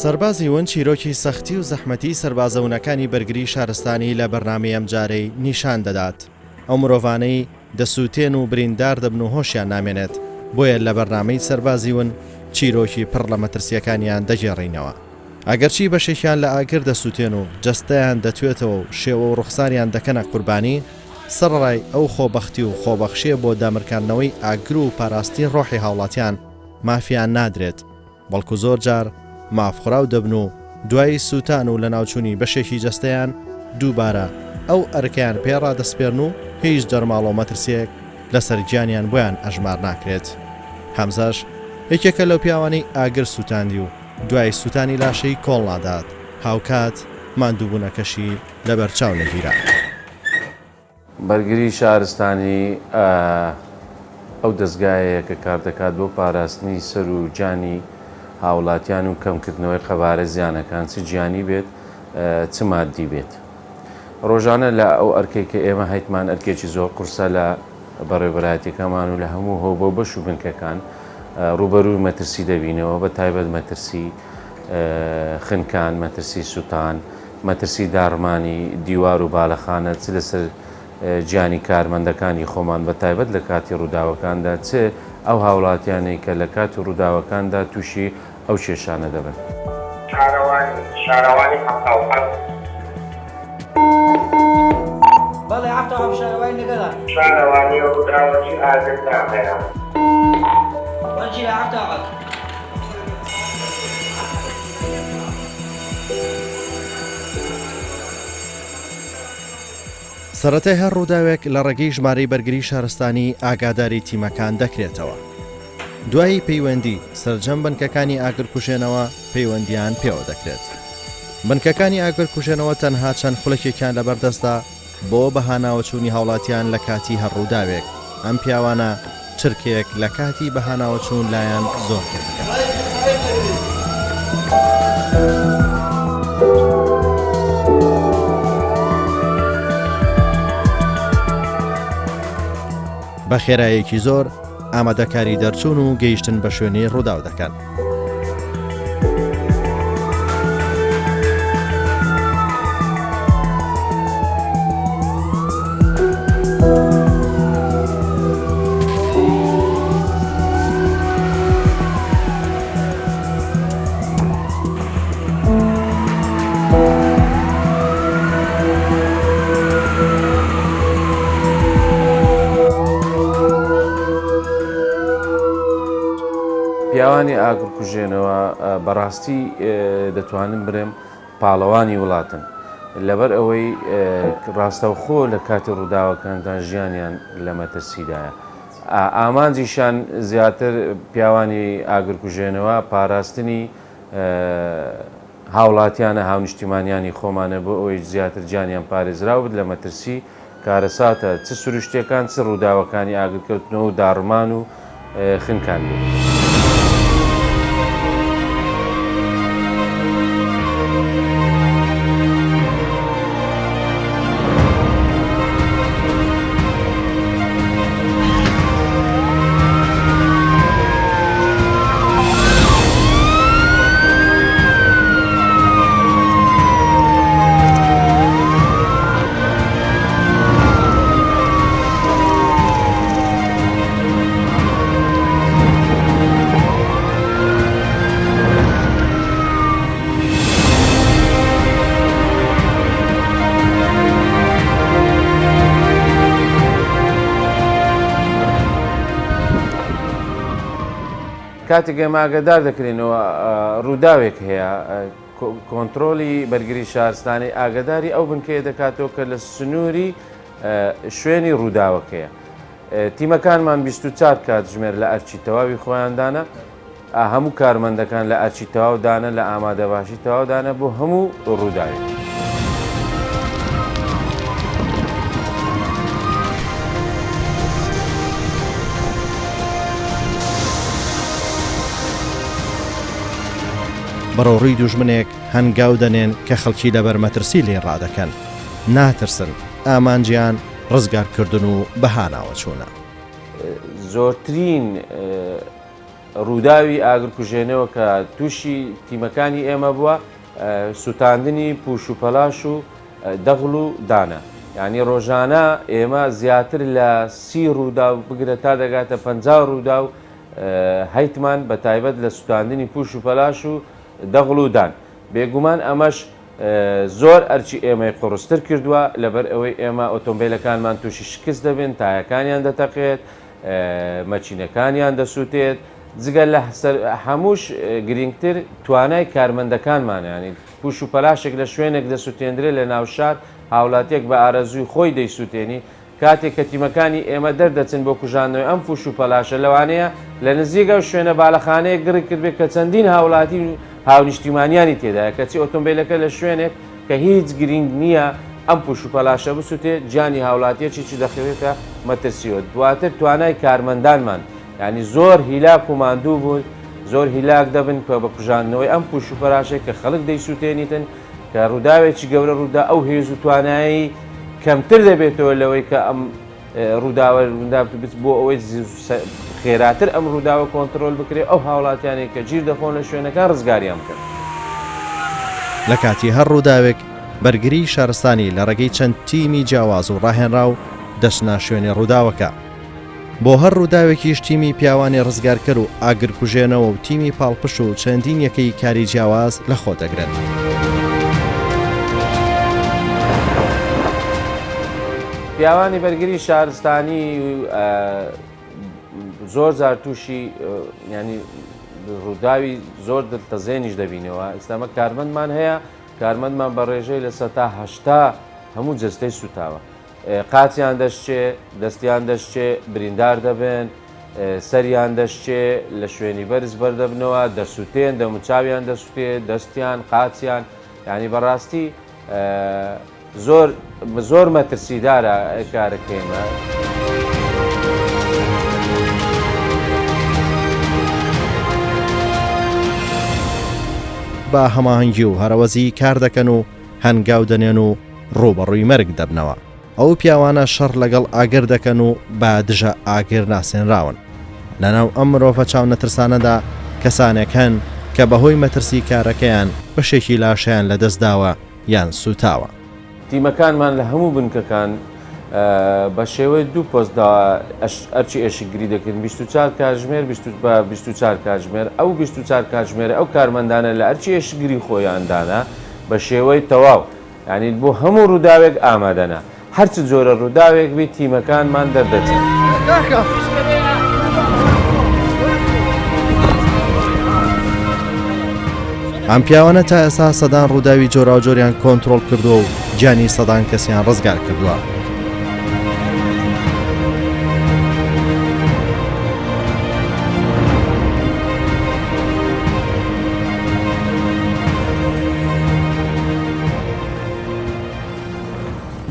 سەربازی ون چیرۆکی سەختی و زەحمەتی سەربازەونەکانی بەرگری شارستانی لە بەرنامەی ئەم جارەی نیشان دەدات. ئەو مرۆڤانەی دەسووتێن و بریندار دەبن و هۆشیان نامێنێت، بۆیە لە بەرنامەی سەربازی ون چیرۆکی پڕ لە مەترسیەکانیان دەگێڕینەوە. ئەگەرچی بەشێکیان لە ئاگر دەسووتێن و جەستەیان دەتوێتەوە و شێوە و ڕوخساریان دەکەنە قوربانی، سەرڕای ئەو خۆبەختی و خۆبەخشیە بۆ دامرکاندنەوەی ئاگر و پاراستنی ڕۆحی هاوڵاتیان مافیان نادرێت، بەڵکو زۆر جار مافخراو دەبن و دوای سووتان و لە ناوچوونی بەشێکی جەستەیان دووبارە ئەو ئەرکیان پێڕا دەسپێرن و هیچ دەرماڵ و مەترسیەک لەسەر گیانیان بۆیان ئەژمار ناکرێت. هەمزەش یەکێکە لەو پیاوانەی ئاگر سووتاندی و دوای سووتانی لاشەی کۆڵ نادات، هاوکات ماندووبوونەکەشی لەبەر چاو نەگیرا. بەرگری شارستانی ئەو دەستگایەیە کە کار دەکات بۆ پاراستنی سەر و جانی هاوڵاتیان و کەمکردنەوەی قەبارە زیانەکان، چ گیانی بێت چ مادی بێت. ڕۆژانە لە ئەو ئەرکەی کە ئێمە هەیتمان ئەرکێکی زۆر قورسە لە بەڕێوەبەرایەتیەکەمان و لە هەموو هەو بۆ بەش و بنکەکان ڕوبەرووی مەترسی دەبینەوە، بە تایبەت مەترسی خنکان، مەترسی سووتان، مەترسی داڕمانی دیوار و باڵەخانە، چ لەسەر گیانی کارمەندەکانی خۆمان بە تایبەت لە کاتی ڕووداوەکاندا، چ ئەو هاوڵاتیانەی کە لە کاتی ڕووداوەکاندا تووشی ئەو کێشانە دەبن. شارەوانی بەڵێ هەفتەوە شارەوانی لەگەڵا شارەوانی ڕووداوەکی ئاگرداهەیە وەرجی لە هەفتەوە سەرەتای هەر ڕووداوێک لە ڕێگەی ژمارەی بەرگری شارستانی ئاگاداری تیمەکان دەکرێتەوە. دوایی پەیوەندی سەرجەم بنکەکانی ئاگرکوژێنەوە پەیوەندیان پێوە دەکرێت. بنکەکانی ئاگرکوژێنەوە تەنها چەند خولەکێکیان لەبەردەستدا بۆ بەهاناوەچوونی هاوڵاتیان لە کاتی هەڕووداوێک. ئەم پیاوانە چرکێک لە کاتی بەهاناوەچوون لایەن زۆر کردەکەن. بە خێراییەکی زۆر ئامادەکاری دەرچوون و گەیشتن بە شوێنی ڕووداو دەکەن. پیاوانی ئاگرکوژێنەوە بەڕاستی دەتوانم برێم پاڵەوانی وڵاتن، لەبەر ئەوەی ڕاستەوخۆ لە کاتی ڕووداوەکاندا ژیانیان لە مەترسیدایە. ئامانجیشان زیاتر پیاوانی ئاگرکوژێنەوە پاراستنی هاوڵاتیانە، هاونیشتیمانیانی خۆمانە بۆ ئەوەی زیاتر جانیان پارێزراو بێت لە مەترسی کارەساتە چ سروشتەکان چ ڕووداوەکانی ئاگرکەوتنەوە و داڕمان و خنکان بێت. کاتێک ئێمە ئاگادار دەکرێنەوە ڕووداوێک هەیە، کۆنتترۆلی بەرگری شارستانی ئاگاداری ئەو بنکەیە دەکاتەوە کە لە سنووری شوێنی ڕووداوەکەیە. تیمەکانمان 24 کات ژمێر لە ئەرچی تەواوی خۆیاندانە، هەموو کارمەندەکان لە ئەرچی تەواودانە، لە ئامادەباشی تەواودانە بۆ هەموو ڕووداوێک. بەڕۆڕووی دوژمنێک هەنگاو دەنێن کە خەڵکی لەبەر مەترسی لێ ڕادەکەن، ناترسن، ئامانجیان ڕزگارکردن و بەهاناوە چوونە. زۆرترین ڕووداوی ئاگرکوژێنەوە کە تووشی تیمەکانی ئێمە بووە سوتاندنی پوش و پەلاش و دەغڵ و دانە. یعنی ڕۆژانە ئێمە زیاتر لە 30 ڕوودا و بگرە تا دەگاتە 50 ڕوودا و هەیتمان بە تایبەت لە سوتاندنی پوش و پەلاش و دەغڵ و دان. بێگومان ئەمەش زۆر ئەرچی ئێمەی قڕستر کردووە لەبەر ئەوەی ئێمە ئۆتۆمبیلەکانمان تووشی شکست دەبن، تایەکانیان دەتەقێت، مەچینەکانیان دەسووتێت، جگە لە هەمووش گرنگتر توانای کارمەندەکانمان ینی پوش و پەلاشێک لە شوێنێک دەسووتێنرێت لە ناوشار هاوڵاتیەک بە ئارەزووی خۆی دەیسووتێنی کاتێک کە تیمەکانی ئێمە دەردەچن بۆ کوژانەوەی ئەم پوش و پەلاشە لەوانەیە لە نزیکە و شوێنە باڵەخانەیە گڕی کرد بێت کە چەندین هاوڵاتی هاونیشتیمانیانی تێدایە کەچی ئۆتۆمبیلەکە لە شوێنێک کە هیچ گرنگ نییە ئەم پوش و پەلاشە بسووتێ گیانی هاوڵاتیەکی دەخەوێتە مەترسیوە. دواتر توانای کارمەندانمان ینی زۆر هیلاک و ماندوو بوون، زۆر هیلاک دەبن کە بە کوژانەوەی ئەم پوش و پەلاشێک کە خەڵک دەیسووتێنیتن کە ڕووداوێکی گەورە ڕوودا ئەو هێز و توانایی کەمتر دەبێتەوە لەوەی کە ئەم ڕووداوە بۆ ئەوەی خێراتر ئەم ڕووداوە کۆنتترۆل بکرێت ئەو هاوڵاتیانێک کە گیر دەخۆن لە شوێنەکان ڕزگاریان بکەن. لە کاتی هەر ڕووداوێک بەرگری شارستانی لە ڕێگەی چەند تیمی جیاواز و ڕاهێنرا و دەچنە شوێنی ڕووداوەکە. بۆ هەر ڕووداوێکیش تیمی پیاوانی ڕزگارکەر و ئاگرکوژێنەوە و تیمی پاڵپش و چەندین یەکەی کاری جیاواز لە خۆ دەگرن. پیاوانی بەرگری شارستانی زۆر زار تووشی ینی ڕووداوی زۆر دڵتەزێنیش دەبینەوە. ئێستامە کارمەندمان هەیە، کارمەندمان بە ڕێژەی لە 180 هەموو جەستەی سوتاوە. قاچیان دەشتێ، دەستیان دەشتێ، بریندار دەبن، سەریان دەشتێ، لە شوێنی بەرز بەردەبنەوە، دەسووتێن، دەموچاویان دەسووتێت، دەستیان، قاچیان، ینی بەڕاستی زۆر مەترسیدارە کارەکەیمە. با هەماهەنگی و هەرەوەزی کار دەکەن و هەنگاو دەنێن و ڕوبەڕووی مەرگ دەبنەوە. ئەو پیاوانە شەڕ لەگەڵ ئاگر دەکەن و با دژە ئاگر ناسێنراون. لەناو ئەم مرۆڤە چاو نەترسانەدا کەسانێک هەن کە بەهۆی مەترسی کارەکەیان بەشێکی لاشیان لەدەستداوە یان سوتاوە. تیمەکانمان لە هەموو بنکەکان بە شێوەی دوو پۆستدا ئەرچی ئێشگری دەکەن 24 کاتژمێر 24 کاتژمێر ئەو 24 کاتژمێر ئەو کارمەندانە لە ئەرچی ئێشگری خۆیاندانە بە شێوەی تەواو ینی بۆ هەموو ڕووداوێک ئامادەنا هەرچ جۆرە ڕووداوێک بێت تیمەکانمان دەردەچێت. ئەم پیاوانە تا ئێستا سەدان ڕووداوی جۆراوجۆریان کۆنتترۆل کردووە و گیانی سەدان کەسیان ڕزگار کردووە.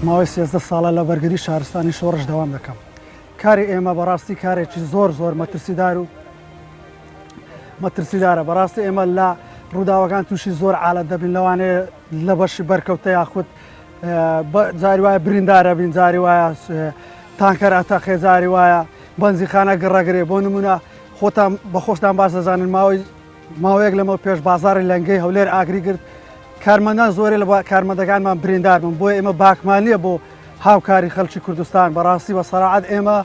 ماوەی 13 ساڵە لە بەرگری شارستانی شۆڕش دەوام دەکەم. کاری ئێمە بەڕاستی کارێکی زۆر مەترسیدار و مەترسیدارە. بەڕاستی ئێمە لە ڕووداوەکان تووشی زۆر عالەت دەبین، لەوانەیە لە بەشی بەرکەوتە یاخود جاری وایە بریندارە بین، جاری وایە تانکەر ئەتەقێ، جاری وایە بەنزیخانە گڕەگرێ. بۆ نمونە خۆتان بە خۆشتان باش دەزانن ماوەیەک لەمە پێش بازاری لەنگەی هەولێر ئاگری گرت. کارمەندان زۆری لە کارمەندەکانمان بریندار بوون، بۆیە ئێمە باکمان نییە بۆ هاوکاری خەڵکی کوردستان. بەڕاستی بە سەراعەت ئێمە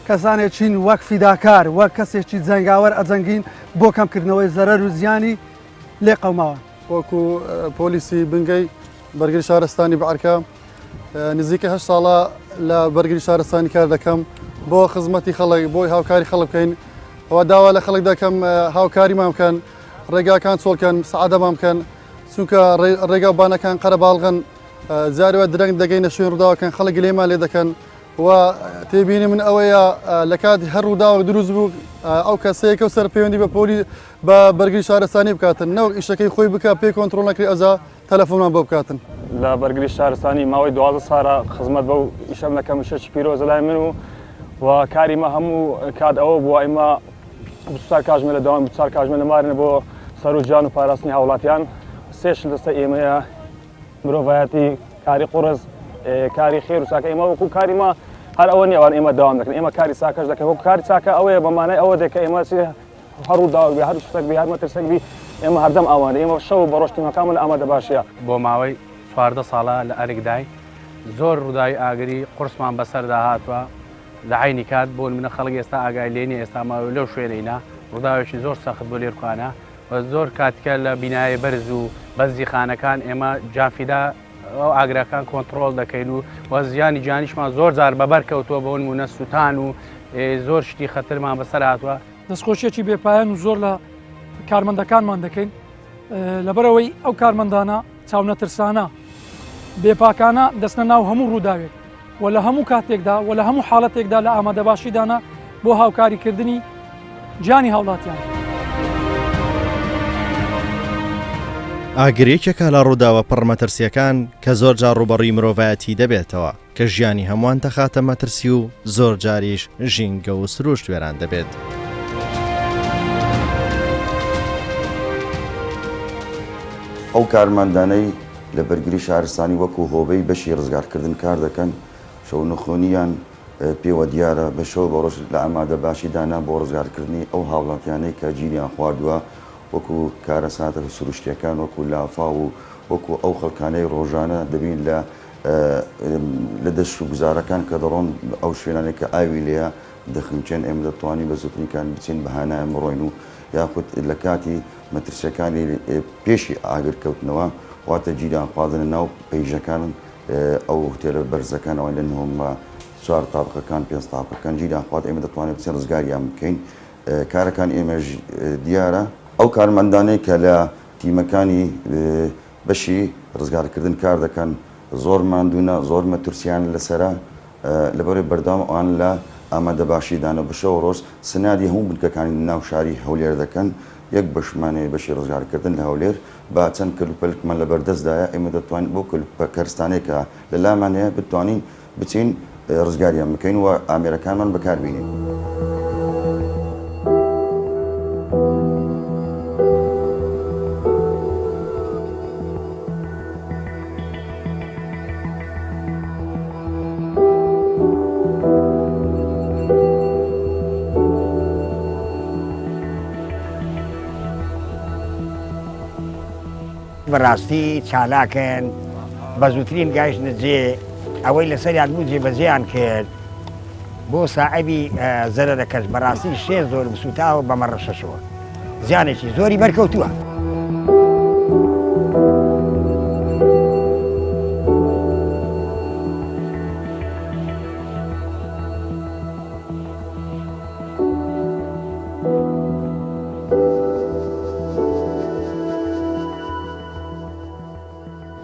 کەسانێکین وەک فیداکار، وەک کەسێکی جەنگاوەر ئەجەنگین بۆ کەمکردنەوەی زەرەر و زیانی لێ قەوماوە. وەکو پۆلیسی بنگەی بەرگری شارستانی بەعەرکە نزیکە 8 ساڵە لە بەرگری شارستانی کار دەکەم بۆ خزمەتی خەڵک، بۆی هاوکاری خەڵک بکەین. ئەوە داوا لە خەڵک دەکەم هاوکاریمان بکەن، ڕێگاکان چۆڵکەن، سەعادەمان بکەن، چونکە ڕێگا بانەکان قەرە باڵغن، جارێوە درەنگ دەگەینە شوێن ڕووداوەکەن، خەڵک لێمان لێ دەکەن. و تێبینی من ئەوەیە لە کاتی هەر ڕووداوە دروست بوو ئەو کەسەیەکە و سەر پەیوەندی بە پۆلی بە بەرگری شارستانی بکاتن، نەوەک ئیشەکەی خۆی بکە پێی کۆنتترۆل نەکری ئەزا تەلەفۆنمان بۆ بکاتن. لە بەرگری شارستانی ماوەی 12 ساڵە خزمەت بە و ئیشەم دەکەم، شەکی پیرۆزە لای من و کاریمە هەموو کات ئەوە بووە ئێمە 24 کاتژمێر لە داوام 24 کاتژمێر نەمارنە بۆ سەر و جان و پاراستنی هاوڵاتیان. سێش لەسەر ئێمەیە مرۆڤایەتی کاری قوڕز، کاری خێر و چاکە. ئێمە وەکو کاریمە هەر ئەوە نیە ئەوان ئێمە داوام دەکەن، ئێمە کاری چاکەش دەکەن. وەکو کاری چاکە ئەوەیە بەمانای ئەوە دێکە ئێمە هەڕوودا بێ هەر شتێک بێ هەر مەترسێک بی ئێمە هەردەم ئەوانە ئێمە شەو بە ڕۆژتیمەکانمان ئامادە باشیە بۆ ماوەی 14 ساڵە لە ئەرکدای زۆر ڕووداوی ئاگری قورسمان بەسەردا هاتووە لە عینی کات بۆ منە خەڵک ئێستا ئاگای لێنی ئێستا ماوە لەو شوێنەینا ڕووداوێکی زۆر سەخت بۆ لێرخوانە و زۆر کاتکە لە بینایە بەرز و بەرزی خانەکان ئێمە جافیدا ئەو ئاگراکان کۆنتترۆل دەکەین و زیانی جانیشمان زۆر جار بەبەر کەوتووە بە نمونە سووتان و زۆر شتی خەترمان بەسەر هاتووە دەستخۆشیێکی بێپایان و زۆر لە کارمەندەکانمان دەکەین لەبەرەوەی ئەو کارمەندانە چاونەترسانە بێپاکانە دەستنە ناو هەموو ڕووداوێت و لە هەموو کاتێکدا و لە هەموو حاڵەتێکدا لە ئامادەباشیدانە بۆ هاوکاریکردنی جانی هاوڵاتیان. ئاگرێکێکە لە ڕووداوە پڕمەترسیەکان کە زۆر جار ڕوبەڕووی مرۆڤایەتی دەبێتەوە کە ژیانی هەمووان دەخاتە مەترسی و زۆر جاریش ژینگە و سروشت وێران دەبێت. ئەو کارمەندانەی لە بەرگری شارستانی وەکو هۆبەی بەشی ڕزگارکردن کار دەکەن شەو نەخۆنیان پێوە دیارە بە شەو بە ڕۆژ لە ئامادە باشیدانا بۆ ڕزگارکردنی ئەو هاوڵاتیانەی کە گیریان خواردووە وەکو کارە ساتە سروشتیەکان وەکو لافا و وەکو ئەو خەڵکانەی ڕۆژانە دەبین لە دەست و گوزارەکان کە دەڕۆن ئەو شوێنانێک کە ئاوی لێە دەخنچێن ئێمە دەتوانین بە زووترینکان بچین بەهانایە مڕۆین و یاخود لە کاتی مەترسیەکانی پێشی ئاگرکەوتنەوە واتە گیریان خواردنە ناو پەیژەکان ئەو هۆتێلە بەرزەکان ئەوەی لە نهۆمە 4 تاقەکان 5 تاقەکان گیریان خوارد ئێمە دەتوانێت بچین ڕزگاریان بکەین کارەکان ئێمەش دیارە ئەو کارمەندانەی کە لە تیمەکانی بەشی ڕزگارکردن کار دەکەن زۆر ماندوونە زۆر مەترسیان لەسرە لەبەرەوەی بەردەوام ئەوان لە ئامادەباشیدانە بشەوە ڕۆژ سنادی هەموو بنکەکانی ناو شاری هەولێر دەکەن یەک بەشمانەیە بەشی ڕزگارکردن لە هەولێر با چەند کەلوپەلکمان لە بەردەستدایە ئێمە دەتوانین بۆ کەرستانێکە لە لامانەیە بتوانین بچین ڕزگاریان بکەین و ئامێرەکانمان بەکاربینین. بەڕاستی چالاکن بە زووترین گەیشتنە جێ ئەوەی لەسەریان بوو جێبەجێیان کرد بۆ ساعەبی زەرەرەکەش بەڕاستی شێ زۆر بسووتاوە بەمەڕەشەشەوە زیانێکی زۆری بەرکەوتووە.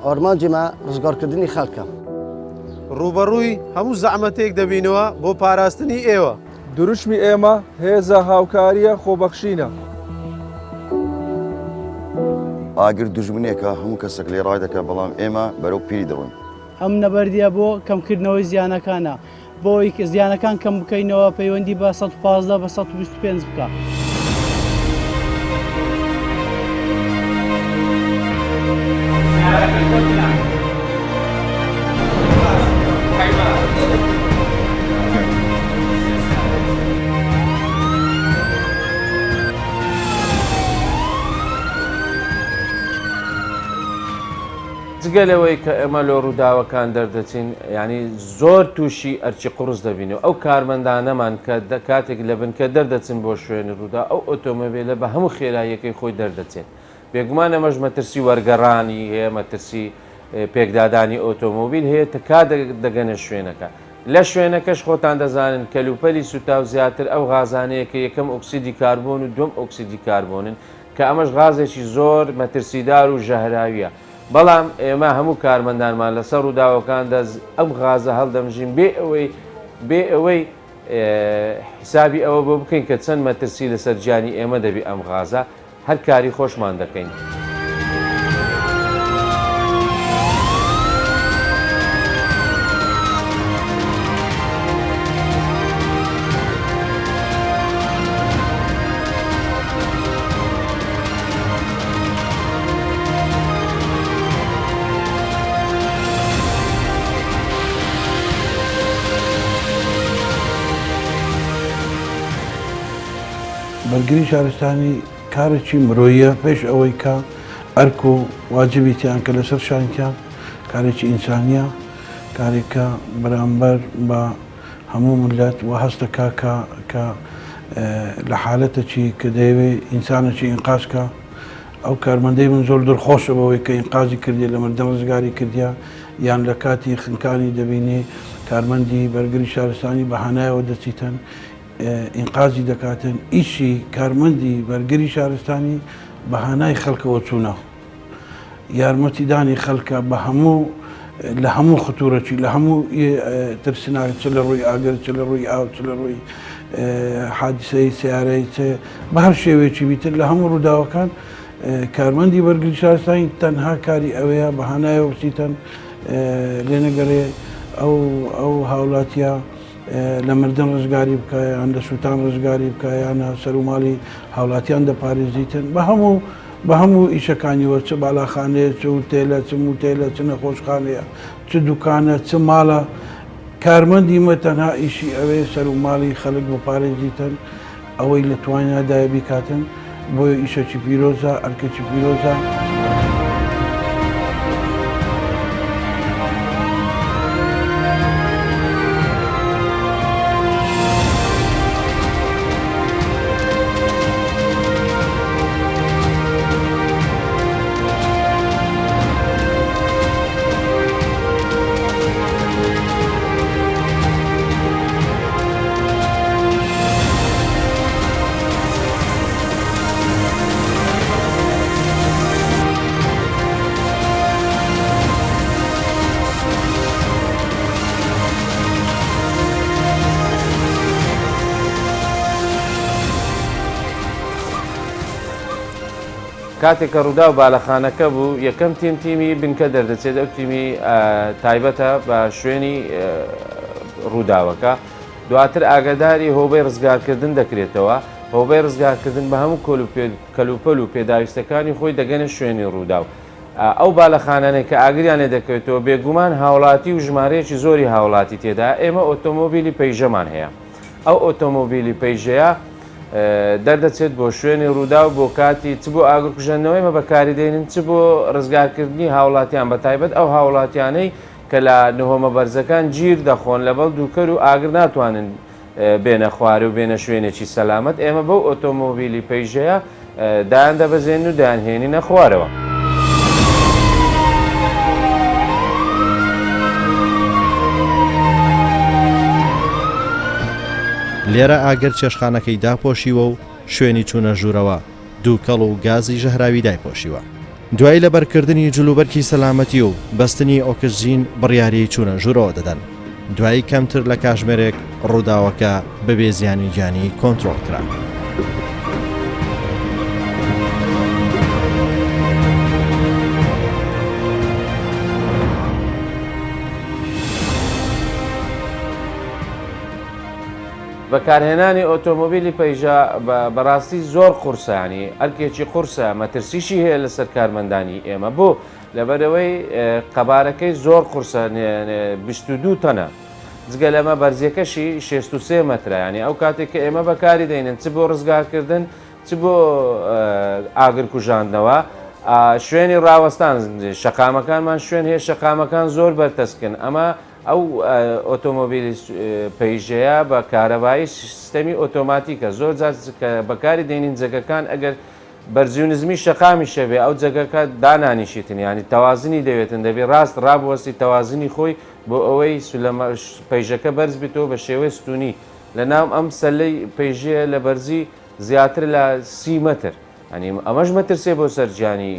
ئۆرمانجیمە ڕزگارکردنی خەڵکە ڕوبەڕووی هەموو زەحمەتێک دەبینەوە بۆ پاراستنی ئێوە. دروشمی ئێمە هێزە هاوکاریە خۆبەخشینە. ئاگر دوژمنێکە هەموو کەسێک لێ ڕای دەکە بەڵام ئێمە بەرەو پیری دەڕۆین. ئەم نەبەردیە بۆ کەمکردنەوەی زیانەکانە بۆی زیانەکان کەم بکەینەوە پەیوەندی بە 115 بە 125 بکە. جگەلەوەی کە ئێمە لە ڕووداوەکان دەردەچین ینی زۆر تووشی ئەرچی قوڕس دەبینەوە ئەو کارمەندانەمان کە کاتێک لە بنکە دەردەچن بۆ شوێنی ڕوودا ئەو ئۆتۆمۆبیلە بە هەموو خێراییەکەی خۆی دەردەچێت بێگومان ئەمەش مەترسی وەرگەڕانی هەیە مەترسی پێکدادانی ئۆتۆمۆبیل هەیە تکا دەگەنە شوێنەکە لە شوێنەکەش خۆتان دەزانن کەلوپەلی سوتاو زیاتر ئەو غازانەیە کە یەکەم ئۆکسیدی کاربۆن و دوم ئۆکسیدی کاربۆنن کە ئەمەش غازێکی زۆر مەترسیدار و ژەهراویە. بەڵام ئێمە هەموو کارمەندانمان لەسەر ڕووداوەکاندا ئەم غازە هەڵدەمژین بێ ئەوەی حسابی ئەوە بۆ بکەین کە چەند مەترسی لەسەر گیانی ئێمە دەبی ئەم غازە هەر کاری خۆشمان دەکەین. بەرگری شارستانی کارێکی مرۆیە پێش ئەوەی کە ئەرک و واجبیتیان کە لەسەر شانکیان کارێکی ئینسانیە کارێکە بەرامبەر بە هەموو ملت و هەستەکە کە لە حالەتێکی کە دەیەوێت ئینسانێکی ئینقازکە ئەو کارمەندەی من زۆر دڵخۆشە بەوەی کە ئینقازی کردی لە مردن ڕزگاری کردیا یان لە کاتی خنکانی دەبینێ کارمەندی بەرگری شارستانی بەهانایەوە دەچیتن ئینقازی دەکاتن ئیشی کارمەندی بەرگری شارستانی بەهانای خەڵکەوە چوونە یارمەتیدانی خەڵکە بە هەموو لە هەموو خطورەکی لە هەموو ترسناک چ لە ڕووی ئاگەر چ لە ڕووی ئاو چ لە ڕووی حادسەی سیارەی بە هەر شێوەیەکی بیتر لە هەموو ڕووداوەکان کارمەندی بەرگری شارستانی تەنها کاری ئەوەیە بەهانایەوە بچیتن لێنەگەڕێ ئەو هاوڵاتیە لە مردن ڕزگاری بکایان لە سووتان ڕزگاری بکایانە سەر و ماڵی هاوڵاتیان دەپارێزیتن بە هەموو ئیشەکانیوە چ بالاخانەیە چ وتێلە چ موتێلە چ نەخۆشخانەیە چ دوکانە چ ماڵە کارمەندی مە تەنها ئیشی ئەوەیە سەر و ماڵی خەڵک بپارێزیتن ئەوەی لە توانیادایە بیکاتن بۆیە ئیشەکی پیرۆزە ئەرکەکی پیرۆزە. کاتێک کە ڕوودا و باڵەخانەکە بوو یەکەم تیمی بنکە دەردەچێت ئەو تیمی تایبەتە بە شوێنی ڕووداوەکە دواتر ئاگاداری هۆبەی ڕزگارکردن دەکرێتەوە هۆبەی ڕزگارکردن بە هەموو کەلوپەل و پێداویستەکانی خۆی دەگەنە شوێنی ڕوودا و ئەو باڵەخانانەی کە ئاگریان لێ دەکەوێتەوە بێگومان هاوڵاتی و ژمارەیەکی زۆری هاوڵاتی تێدا ئێمە ئۆتۆمۆبیلی پەیژەمان هەیە ئەو ئۆتۆمۆبیلی پەیژەیە دەردەچێت بۆ شوێنی ڕوودا و بۆ کاتی چ بۆ ئاگرکوژەندنەوەی مە بەکاری دێنن چ بۆ ڕزگارکردنی هاوڵاتیان بە تایبەت ئەو هاوڵاتیانەی کە لە نهۆمە بەرزەکان گیر دەخۆن لەبەڵ دووکەر و ئاگر ناتوانن بێنە خوارە و بێنە شوێنێکی سەلامەت ئێمە بەو ئۆتۆمۆبیلی پەیژەیە دایان دەبەزێن و دایانهێنینە خوارەوە. لێرە ئاگەر چێشخانەکەی داپۆشیوە و شوێنی چوونە ژوورەوە دووکەڵ و گازی ژەهراوی دایپۆشیوە دوای لەبەرکردنی جلوبەرکی سەلامەتی و بەستنی ئۆکسجین بڕیاری چوونە ژوورەوە دەدەن دوایی کەمتر لە کاتژمێرێک ڕووداوەکە بەبێ زیانی گیانی کۆنتڕۆڵ کرا. بەکارهێنانی ئۆتۆمۆبیلی پەیژە بەڕاستی زۆر قورسانی ئەرکێکی قورسە مەترسیشی هەیە لەسەر کارمەندانی ئێمە بۆ لەبەرەوەی قەبارەکەی زۆر قورسە 22 تەنە جگە لەمە بەرزیەکەشی 63 مەترایانی ئەو کاتێک کە ئێمە بەکاری دەینن چ بۆ ڕزگارکردن چ بۆ ئاگرکوژاندنەوە شوێنی ڕاوەستان شەقامەکانمان شوێن هەیە شەقامەکان زۆر بەرتەسکن ئەمە ئەو ئۆتۆمۆبیلی پەیژەیە بە کارەبایی سیستەمی ئۆتۆماتیکە زۆر بەکاری دێنین جەگەکان ئەگەر بەرزی و نزمی شەقامی شەبێ ئەو جەگەکە دانانیشیتن ینی تەوازنی دەوێتن دەبێت ڕاست ڕابوەستی تەوازنی خۆی بۆ ئەوەی پەیژەکە بەرز بێتەوە بە شێوەی ستونی لە ناو ئەم سەلەی پەیژەیە لە بەرزی زیاتر لە 30 مەتر ئەنی ئەمەش مەترسێ بۆ سەرجیانی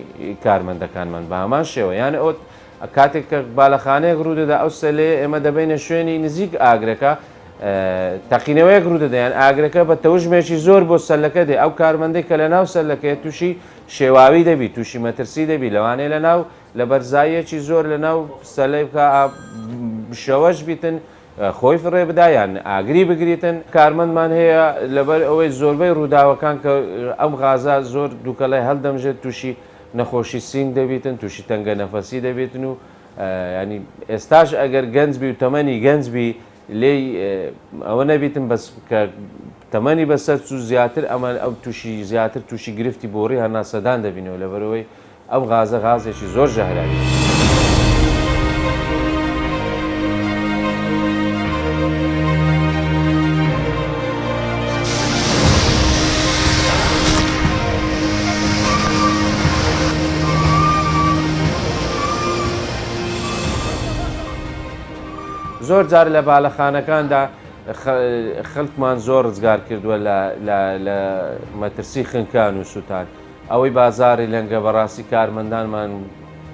کارمەندەکانمان بە هەمان شێوە یانە ئەو کاتێک کە باڵەخانەیەک ڕوودەدا ئەو سەلەیە ئێمە دەبینە شوێنی نزیک ئاگرەکە تەقینەوەیەک ڕوودەدەیان ئاگرەکە بە تەوژمێکی زۆر بۆ سەلەکە دێ ئەو کارمەندەی کە لە ناو سەلەکەیە تووشی شێواوی دەبی تووشی مەترسی دەبی لەوانەیە لە ناو لە بەرزاییەکی زۆر لە ناو سەلەی بکە شەوەش بیتن خۆی فڕێ بدایان ئاگری بگریتن کارمەندمان هەیە لەبەر ئەوەی زۆربەی ڕووداوەکان کە ئەم غازا زۆر دووکەڵی هەڵدەمژێت تووشی نەخۆشی سینگ دەبیتن تووشی تەنگە نەفەسی دەبێتن و ینی ئێستاش ئەگەر گەنج بی و تەمەنی گەنج بی لێ ئەوە نەبیتن بەس کە تەمەنی بەسەر و زیاتر ئەمە ئەو تووشی زیاتر تووشی گرفتی بۆڕی هەناسەدان دەبینەوە لەبەرەوەی ئەم غازە غازێکی زۆر ژەهراوی. زۆر جار لە باڵەخانەکاندا خەڵکمان زۆر ڕزگار کردووە لە مەترسی خنکان و سووتان. ئەوەی بازاری لەنگە بەڕاستی کارمەندانمان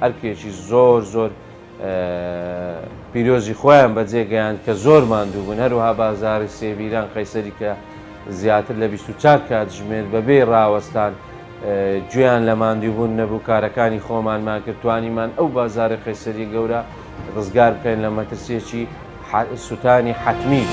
ئەرکێکی زۆر زۆر پیرۆزی خۆیان بەجێگەیان کە زۆر ماندوو بوون. هەروها بازاری سێبیران قەیسەری کە زیاتر لە 24 کات ژمێر بەبێ ڕاوەستان گوێیان لە ماندووبوون نەبوو کارەکانی خۆمانمان کردوانیمان ئەو بازاری قەیسەری گەورە ڕزگار بکەین لە مەترسیەکی سووتانی حتمی.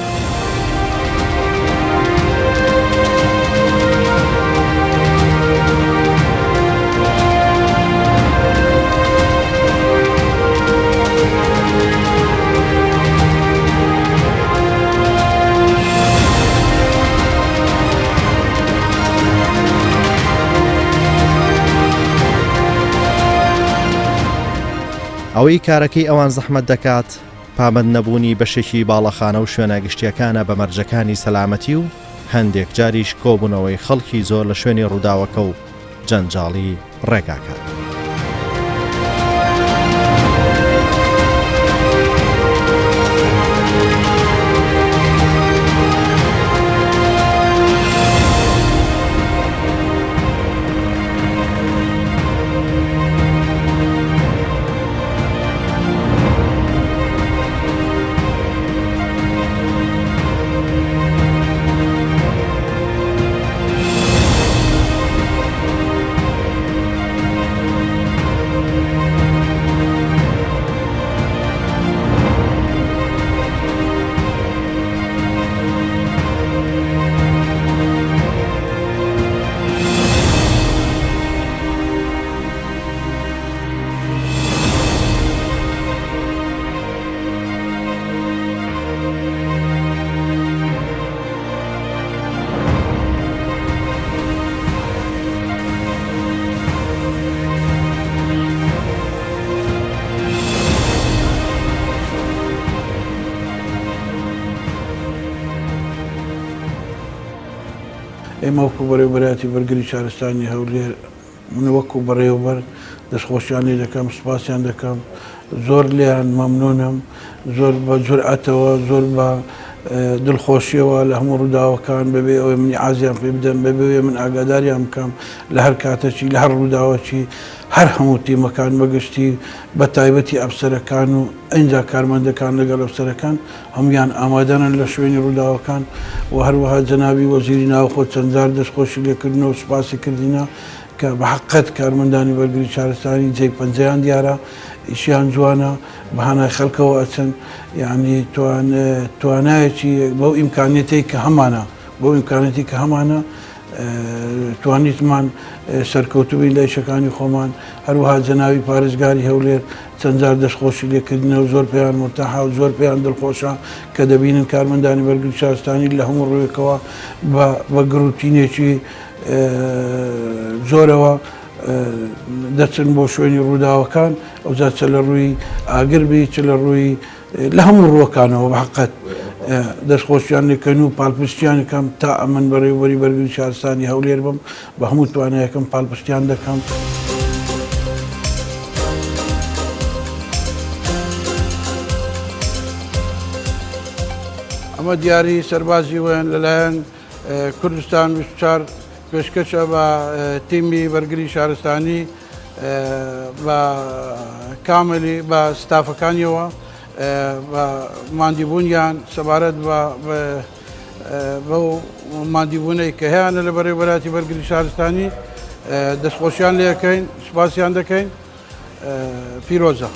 ئەوەی کارەکەی ئەوان زەحمەت دەکات پابەند نەبوونی بەشێکی باڵەخانە و شوێنە گشتیەکانە بە مەرجەکانی سەلامەتی و هەندێک جاریش کۆبوونەوەی خەڵکی زۆر لە شوێنی ڕووداوەکە و جەنجاڵی ڕێگاکە. ئێمە وەکو بەڕێوەبەراتی بەرگری شارستانی هەولێر من وەکو بەڕێوەبەر دەستخۆشیانی دەکەم سوپاسیان دەکەم زۆر لیان مەمنونم زۆر بە جورئەتەوە زۆر بە دڵخۆشیەوە لە هەموو ڕووداوەکان بەبێ ئەوەی منی ئازیان پێ بدەن بەبێ من ئاگاداریان بکەم لە هەر کاتێکی لە هەر ڕووداوەکی هەر هەموو تیمەکان بەگشتی بە تایبەتی ئەفسەرەکان و ئەنجا کارمەندەکان لەگەڵ ئەفسەرەکان هەمویان ئامادەنن لە شوێنی ڕووداوەکان و هەروەها جەنابی وەزیری ناوخۆ چەند جار دەستخۆشی لێکردنەوە و سوپاسی کردینە کە بە حەقەت کارمەندانی بەرگری شارستانی جێی پەنجەیان دیارە ئیشیان جوانە بەهانای خەڵکەوە ئەچن یعنی توانایەکی بەو ئیمکانێتی کە هەمانە بۆ ئیمکانەتی کە هەمانە توانیتمان سەرکەوتوبی لە ئیشەکانی خۆمان هەروەها جەناوی پارێزگاری هەولێر چەند جار دەستخۆشی لێکردنەوە زۆر پێیان مرتاحا و زۆر پێیان دڵخۆشە کە دەبینن کارمەندانی بەرگری شارستانی لە هەموو ڕوویەکەوە بە گروتینێکی زۆرەوە دەچن بۆ شوێنی ڕووداوەکان ئەوجا چ لە ڕووی ئاگربی چ لە ڕووی لە هەموو ڕووەکانەوە بە حەقەت دەستخۆشیان لێکەن و پاڵپشتیان دەکەم تا ئەمن بەڕێوەبەری بەرگری شارستانی هەولێر بم بە هەموو توانایەکەم پاڵپشتیان دەکەم. ئەمە دیاری سەربازی وێن لەلایەن کوردستان 24 پێشکەشە بە تیمی بەرگری شارستانی بە کاملی بە ستافەکانیەوە بە ماندیبوونیان سەبارەت بەو ماندیبوونەی کە هەیەە لە بەڕێوەبەراتی بەرگری شارستانی دەستخۆشیان لێەکەین سوپاسیان دەکەین پیرۆزە.